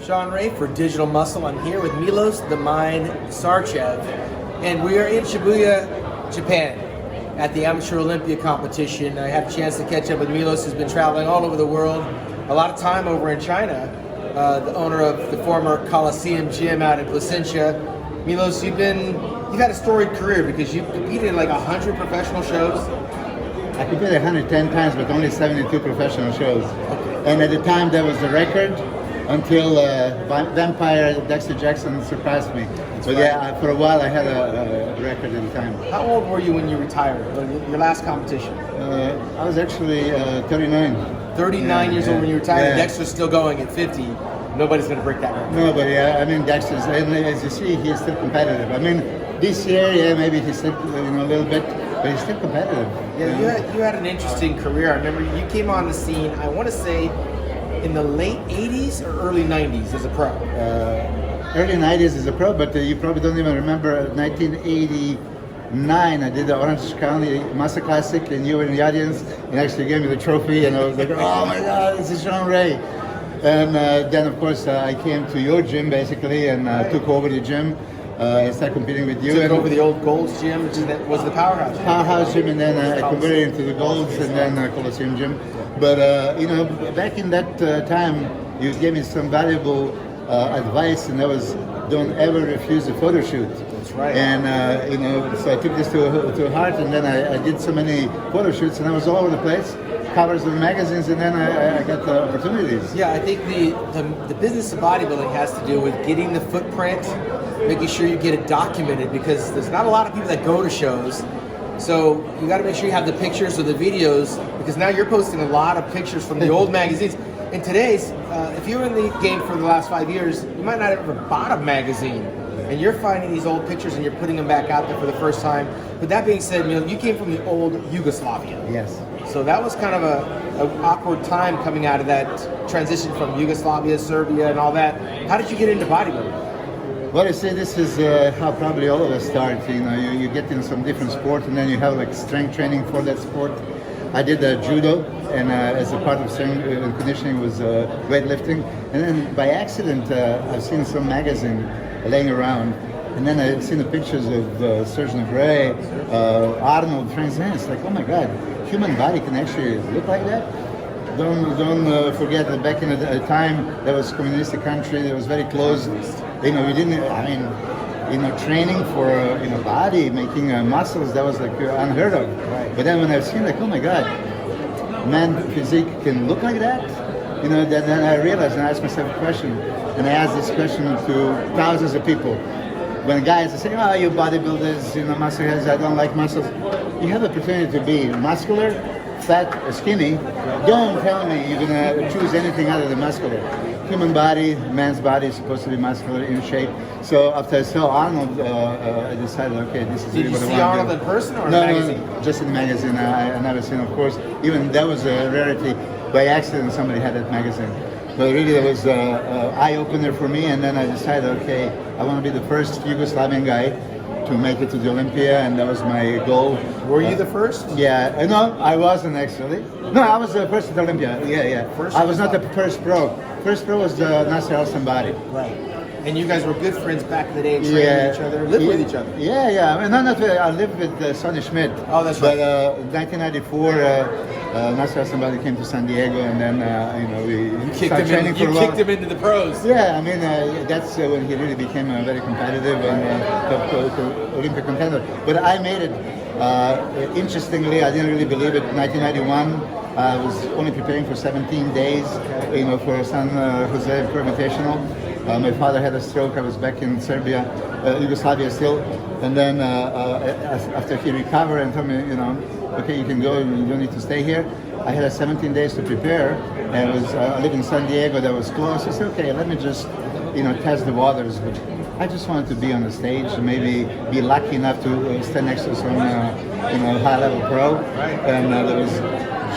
Shawn Ray for Digital Muscle. I'm here with Milos "The Mind" Sarcev, and we are in Shibuya, Japan, at the Amateur Olympia competition. I had a chance to catch up with Milos, who's been traveling all over the world, a lot of time over in China, the owner of the former Coliseum gym out in Placentia. Milos, you've had a storied career because you've competed in like 100 professional shows. I competed 110 times, but only 72 professional shows. Okay. And at the time, that was the record until Vampire Dexter Jackson surpassed me. But yeah, for a while, I had a record at the time. How old were you when you retired? Your last competition? I was actually 39. 39 years old when you retired. Yeah. Dexter's still going at 50. Nobody's going to break that record. Nobody. I mean, Dexter's, and as you see, he's still competitive. I mean, this year, yeah, maybe he's still, a little bit, but he's still competitive. Yeah, you had an interesting career. I remember you came on the scene, I want to say, in the late 80s or early 90s as a pro. Early 90s as a pro, but you probably don't even remember 1989. I did the Orange County Master Classic, and you were in the audience, and actually gave me the trophy, and I was like, oh my God, this is Shawn Ray. And then, of course, I came to your gym, basically, and took over the gym. I started competing with you. Took over the old Gold's gym, which was the Powerhouse gym. Powerhouse gym, and then I converted into the Gold's, and then Coliseum gym. But, back in that time, you gave me some valuable advice, and that was, don't ever refuse a photo shoot. That's right. And, so I took this to heart, and then I did so many photo shoots, and I was all over the place. Covers of magazines, and then I got the opportunities. Yeah, I think the business of bodybuilding has to do with getting the footprint, making sure you get it documented, because there's not a lot of people that go to shows. So you got to make sure you have the pictures or the videos, because now you're posting a lot of pictures from the old magazines. In today's, if you were in the game for the last 5 years, you might not have ever bought a magazine. And you're finding these old pictures and you're putting them back out there for the first time. But that being said, you came from the old Yugoslavian. Yes. So that was kind of an awkward time coming out of that transition from Yugoslavia, Serbia, and all that. How did you get into bodybuilding? Well, you see, this is how probably all of us start. You get in some different sport, and then you have like strength training for that sport. I did judo, and as a part of strength and conditioning was weightlifting. And then by accident, I've seen some magazine laying around, and then I've seen the pictures of Surgeon of Ray, Arnold, Frank Zane. It's like, oh my God, human body can actually look like that. Don't forget that back in the time there was communistic country, that was very closed. We didn't. Training for body, making muscles, that was like unheard of. Right. But then when I've seen like, oh my God, man physique can look like that. Then I realized, and I asked myself a question, and I asked this question to thousands of people. When guys are saying, oh, you bodybuilders, muscle heads, I don't like muscles. You have the opportunity to be muscular, fat, or skinny. Don't tell me you're gonna choose anything other than muscular. Human body, man's body is supposed to be muscular, in shape. So after I saw Arnold, I decided, okay, this is really what I want to do. Did you see Arnold in person or in a magazine? No, just in the magazine. I never seen, of course. Even that was a rarity. By accident, somebody had that magazine. But really, it was an eye-opener for me, and then I decided, okay, I want to be the first Yugoslavian guy to make it to the Olympia, and that was my goal. Were you the first? Yeah, no, I wasn't actually. No, I was the first at the Olympia, yeah. First I was not the first pro. First pro was Nasser Al-Sambari. Right. And you guys were good friends back in the day, training with each other, lived with each other. Yeah. I mean, I lived with Sonny Schmidt. Oh, that's right. But in 1994, Nasser Al-Sambari came to San Diego, and then we started training for a while. You kicked him into the pros. Yeah, I mean that's when he really became a very competitive and Olympic contender. But I made it. Interestingly, I didn't really believe it. 1991, I was only preparing for 17 days, for San Jose Pro Invitational. My father had a stroke. I was back in Serbia, Yugoslavia still, and then after he recovered and told me, okay, you can go. You don't need to stay here. I had 17 days to prepare, and I lived in San Diego. That was close. I said, okay, let me just, test the waters. But I just wanted to be on the stage, and maybe be lucky enough to stand next to some, high-level pro. And there was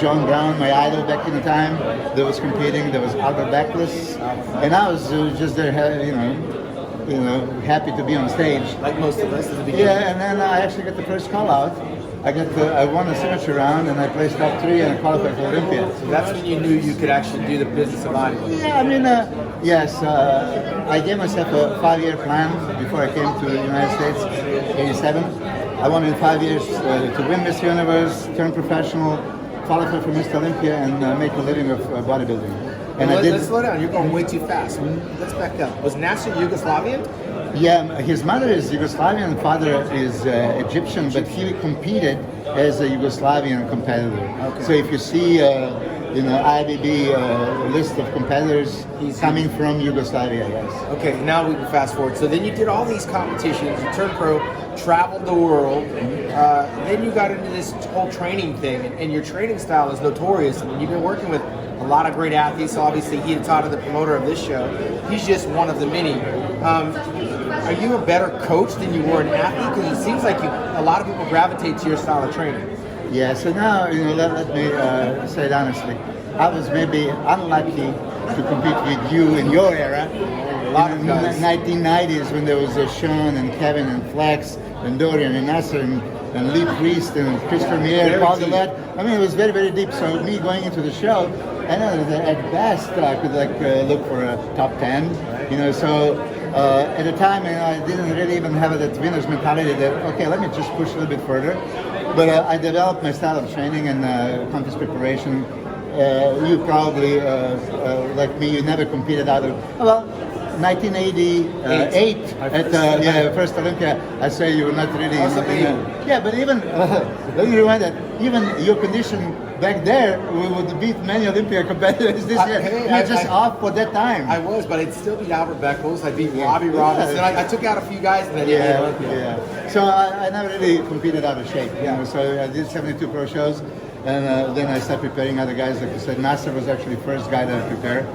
John Brown, my idol back in the time, that was competing. There was Albert Backless, and I was just there, happy to be on stage. Like most of us at the beginning. Yeah, and then I actually got the first call out. I won a signature round and I placed top 3 and I qualified for Olympia. So that's when you knew you could actually do the business of bodybuilding. Yeah, I mean, yes, I gave myself a 5-year plan before I came to the United States, 87. I wanted in 5 years to win Miss Universe, turn professional, qualify for Mr. Olympia, and make a living of bodybuilding. And let's slow down. You're going way too fast. Let's back up. Was Nasser Yugoslavian? Yeah, his mother is Yugoslavian, father is Egyptian, but he competed as a Yugoslavian competitor. Okay. So if you see, IBB list of competitors, he's coming from Yugoslavia, yes. Okay, now we can fast forward. So then you did all these competitions, you turned pro, traveled the world, then you got into this whole training thing, and your training style is notorious. I mean, you've been working with a lot of great athletes. Obviously, he and Todd are the promoter of this show. He's just one of the many. Are you a better coach than you were an athlete? Because it seems like a lot of people gravitate to your style of training. Yeah, so now, let me say it honestly. I was maybe unlucky to compete with you in your era. A lot of guys. In the 1990s when there was Shawn and Kevin and Flex and Dorian and Nasser and Lee Priest and Christopher Mier, Paul Gillette. I mean, it was very, very deep. So me going into the show, I know that at best I could look for a top 10. Right. So at the time, I didn't really even have that winner's mentality that, okay, let me just push a little bit further. But I developed my style of training and contest preparation. You probably, like me, you never competed out of, 1988 at first Olympia. I say you were not really. Yeah, but even let me remind that even your condition back there, we would beat many Olympia competitors this year. You're just off for that time. I was, but I'd still beat Albert Beckles. I beat Robbie Robinson. I took out a few guys and then yeah. So I never really competed out of shape. So I did 72 pro shows, and then I started preparing other guys. Like you said, Nasser was actually the first guy that I prepared.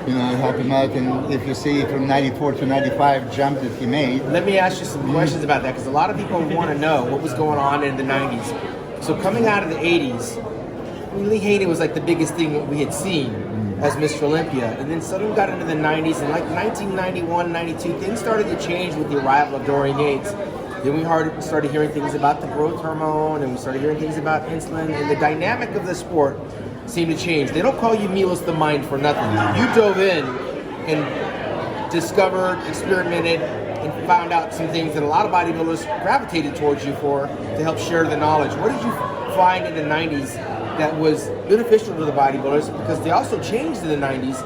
Help him out, and if you see from 94 to 95 jump that he made. Let me ask you some questions about that, because a lot of people want to know what was going on in the 90s. So coming out of the 80s, Lee Haney was like the biggest thing that we had seen as Mr. Olympia, and then suddenly got into the 90s, and like 1991, 92, things started to change with the arrival of Dorian Yates. Then we started hearing things about the growth hormone, and we started hearing things about insulin, and the dynamic of the sport seem to change. They don't call you Milos the Mind for nothing. You dove in and discovered, experimented, and found out some things that a lot of bodybuilders gravitated towards you for to help share the knowledge. What did you find in the 90s that was beneficial to the bodybuilders? Because they also changed in the 90s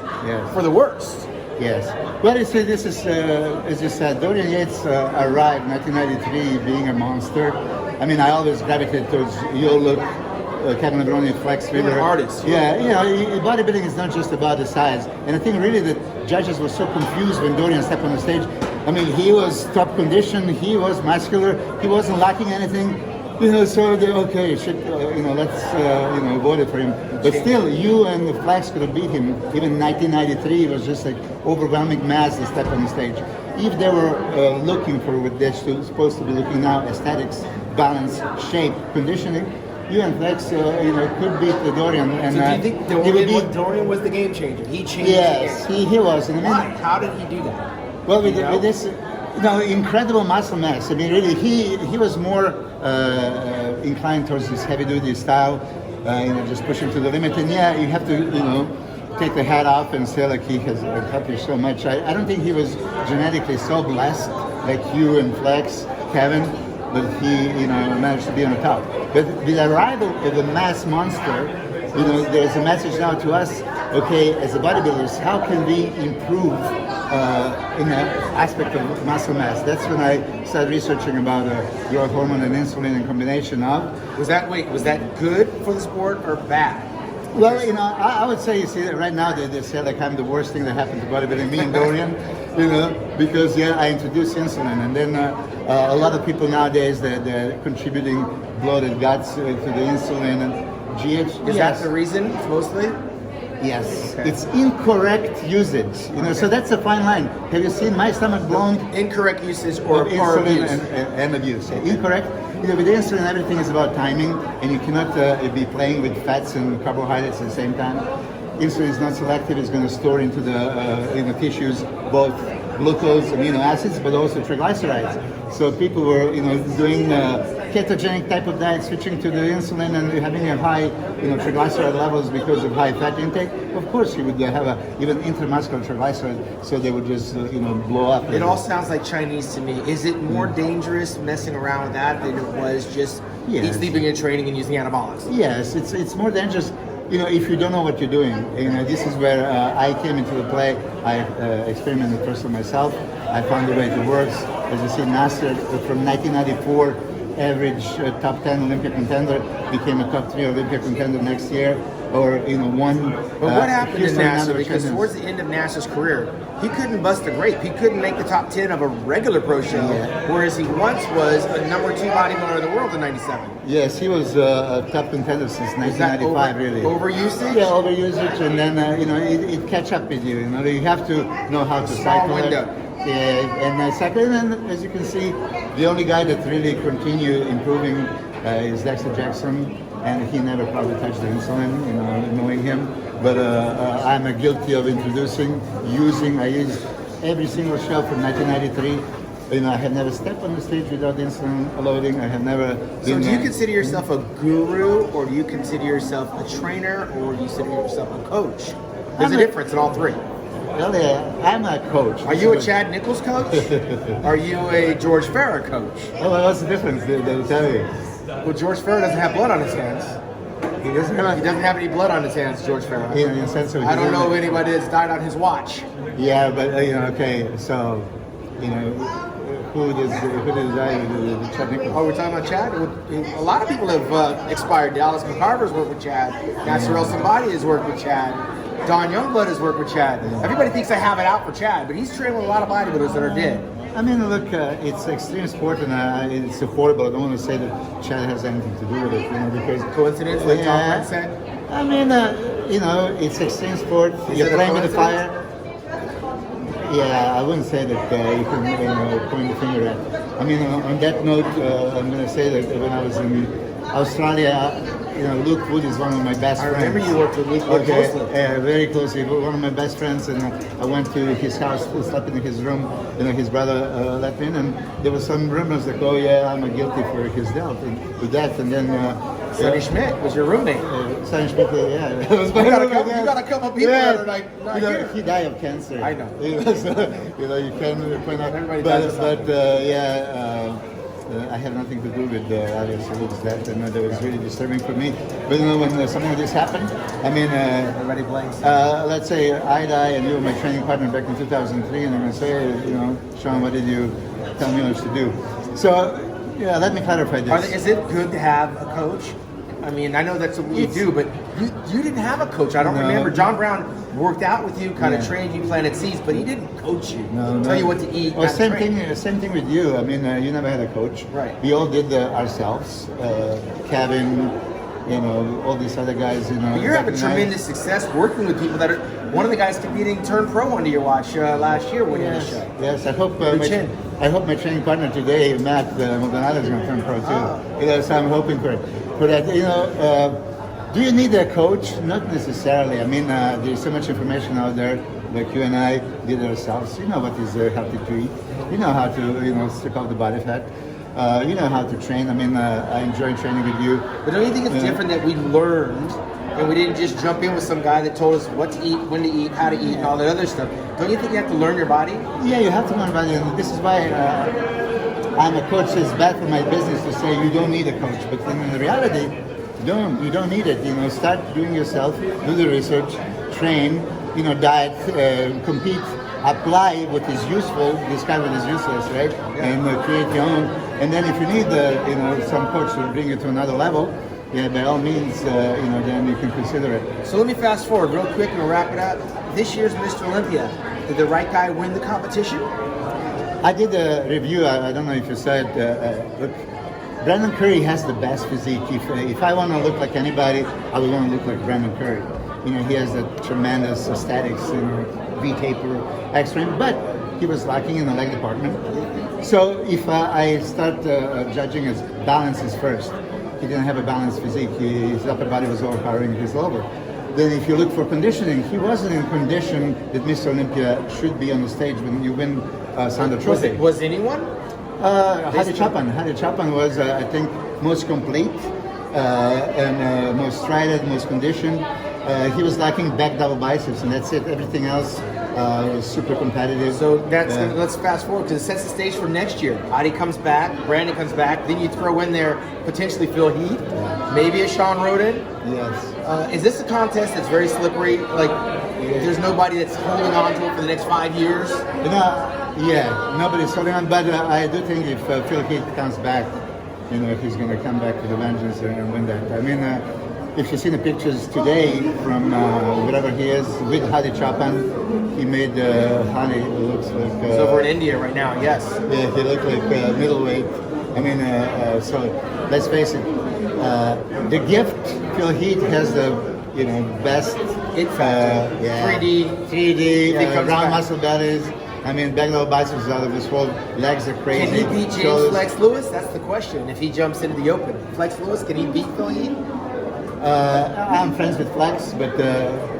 for the worst. Yes. Well, you see, this is, as you said, Dorian Yates arrived in 1993 being a monster. I mean, I always gravitated towards your look, Kevin Lebroni, Flex Wheeler. Artists. Yeah, bodybuilding is not just about the size. And I think really that judges were so confused when Dorian stepped on the stage. I mean, he was top condition, he was muscular, he wasn't lacking anything. So they let's vote it for him. But still, you and the Flex could have beat him. Even 1993 was just like overwhelming mass that stepped on the stage. If they were looking for what they're supposed to be looking now, aesthetics, balance, shape, conditioning, you and Flex, could beat the Dorian. And, so do you think Dorian was the game changer? He changed. Yes, he was. And why? How did he do that? Well, with this, incredible muscle mass. I mean, really, he was more inclined towards this heavy-duty style, just pushing to the limit. And you have to, take the hat off and say like he has accomplished so much. I don't think he was genetically so blessed like you and Flex, Kevin, but he, managed to be on the top. But with the arrival of the mass monster, there's a message now to us, okay, as a bodybuilders, how can we improve in the aspect of muscle mass? That's when I started researching about growth hormone and insulin in combination of. Was that good for the sport or bad? Well, I would say, right now they say like I'm the worst thing that happened to bodybuilding, me and Dorian, because I introduced insulin, and then a lot of people nowadays they're contributing bloated guts to the insulin and GH. Is that the reason mostly? Yes, okay. It's incorrect usage. So that's a fine line. Have you seen my stomach blown? Incorrect usage or insulin and abuse. Yeah. Incorrect. With insulin, everything is about timing, and you cannot be playing with fats and carbohydrates at the same time. Insulin is not selective; it's going to store into the tissues both glucose, amino acids, but also triglycerides. So people were, doing ketogenic type of diet, switching to the insulin and having a high, triglyceride levels because of high fat intake, of course you would have even intramuscular triglycerides, so they would just, blow up. It all sounds like Chinese to me. Is it more dangerous messing around with that than it was just eat, sleeping, and training and using anabolics? Yes, it's more dangerous. If you don't know what you're doing, this is where I came into the play. I experimented first on myself. I found the way it works. As you see, Nasser from 1994, average top 10 Olympia contender, became a top 3 Olympia contender next year, or won. But what happened to Nasser? Because towards the end of Nasser's career, he couldn't bust a grape. He couldn't make the top 10 of a regular pro show, whereas he once was a number 2 bodybuilder in the world in '97. Yes, he was a top contender since 1995, really. Overusage? Yeah, overusage, and then it catch up with you. You have to know how to cycle window. it. Yeah, and second, and as you can see, the only guy that really continued improving is Dexter Jackson, and he never probably touched the insulin, knowing him. But I'm guilty of I used every single show from 1993. I have never stepped on the stage without insulin loading. I have never been. So do you consider yourself a guru, or do you consider yourself a trainer, or do you consider yourself a coach? There's a difference in all three. Really, I'm a coach. Are you a Chad Nichols coach? Are you a George Farah coach? Oh, well, what's the difference? They'll tell you. Well, George Farah doesn't have blood on his hands. He doesn't have any blood on his hands, George Farah. In a sense of I don't know of anybody that's died on his watch. Yeah, but okay, so who does die with Chad Nichols? Oh, we're talking about Chad? A lot of people have expired. Dallas McCarver's worked with Chad. Nasser El Somebody has worked with Chad. Don Youngblood has worked with Chad. Everybody thinks I have it out for Chad, but he's trained with a lot of bodybuilders that are dead. I mean, look, it's extreme sport, and it's affordable. I don't want to say that Chad has anything to do with it, because coincidence, like Tom Brent said. I mean, it's extreme sport. You're playing with the fire. Yeah, I wouldn't say that you can point the finger at. I mean, on that note, I'm going to say that when I was in Australia, Luke Wood is one of my best friends. I remember you worked with Luke Wood closely. Very closely. One of my best friends, and I went to his house, slept in his room. His brother let me in, and there was some rumors that, I'm guilty for his death with that, and then. Sonny Schmidt was your roommate. Sonny Schmidt, yeah. You got a couple people that are like, not here. He died of cancer. I know. So, you can point out. Everybody dies of something. I have nothing to do with obviously Luke's death, and that was really disturbing for me. But when something like this happened, I mean, everybody blinks. Let's say I die and you were my training partner back in 2003, and I'm going to say, Shawn, what did you tell me what to do? So, let me clarify this. Is it good to have a coach? I mean, I know that's what you do, but you didn't have a coach. I don't remember. John Brown worked out with you, kind of trained you, planted seeds, but he didn't coach you. Tell you what to eat. Well, same thing with you. I mean, you never had a coach. Right. We all did ourselves. Kevin, all these other guys. But you're having tremendous success working with people that are. One of the guys competing turned pro under your watch last year winning the show. Yes, I hope. I hope my training partner today, Matt Maldonado, is going to turn pro too. So I'm hoping for that. Do you need a coach? Not necessarily. I mean, there's so much information out there. Like you and I did ourselves. You know what is healthy to eat. You know how to strip off the body fat. You know how to train. I mean, I enjoy training with you. But don't you think it's different that we learned and we didn't just jump in with some guy that told us what to eat, when to eat, how to eat, and all that other stuff? Don't you think you have to learn your body? Yeah, you have to learn your body, and this is why I'm a coach. It's bad for my business to say you don't need a coach, but in reality, you don't need it. Start doing yourself, do the research, train, diet, compete, apply what is useful, discover what is useless, right? And create your own. And then if you need some coach to bring you to another level, by all means, then you can consider it. So let me fast forward real quick and we'll wrap it up. This year's Mr. Olympia, did the right guy win the competition? I did a review. I don't know if you said. Look, Brandon Currie has the best physique. If I want to look like anybody, I would want to look like Brandon Currie. He has a tremendous aesthetics, V-taper, extreme, but he was lacking in the leg department. So if I start judging his balances first, he didn't have a balanced physique. His upper body was overpowering his lower. Then if you look for conditioning, he wasn't in condition that Mr. Olympia should be on the stage when you win Sandra Trophy. Was anyone? Hadi Chapman was, I think, most complete and most striated, most conditioned. He was lacking back double biceps, and that's it. Everything else was super competitive. So let's fast forward because it sets the stage for next year. Adi comes back, Brandon comes back, then you throw in there potentially Phil Heath, maybe a Shawn Ray. Yes. Is this a contest that's very slippery? Like, there's nobody that's holding on to it for the next 5 years? Yeah, nobody's holding on, but I do think if Phil Heath comes back, he's going to come back to the vengeance and win that. I mean, if you see the pictures today from wherever he is with Hadi Chapman, he made Hadi looks like... He's over in India right now, yes. Yeah, he looked like middleweight. I mean, so let's face it, the gift, Phil Heath has the best... It factor. 3D, round muscle bellies. I mean, back double biceps out of this world. Legs are crazy. Can he beat James Flex Lewis? That's the question. If he jumps into the open, Flex Lewis, can he beat Phil Heath? I'm friends with Flex, but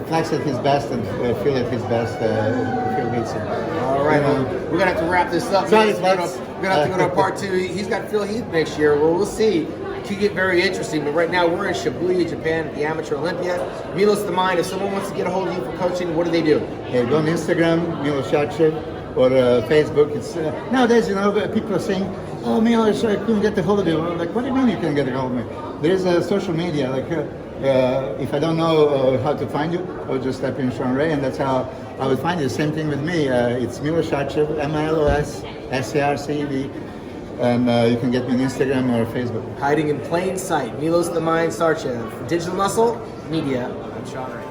Flex at his best and Phil at his best. Phil beats him. All right, we're gonna have to wrap this up. Sorry, We're gonna have to go to part 2. He's got Phil Heath next year. Well, we'll see. It could get very interesting, but right now we're in Shibuya, Japan, at the Amateur Olympia. Milos the Mind, if someone wants to get a hold of you for coaching, what do they do? Hey, go on Instagram, Milos Sarcev, or Facebook. It's nowadays, people are saying, "Oh, Milos, I couldn't get a hold of you." I'm like, what do you mean you can't get a hold of me? There's social media. Like, if I don't know how to find you, I would just type in Shawn Ray, and that's how I would find you. Same thing with me. It's Milos Sarcev, Milos Sarcev. And you can get me on Instagram or Facebook. Hiding in plain sight, Milos the Mind Sarcev. Digital Muscle Media. I'm Shawn Ray.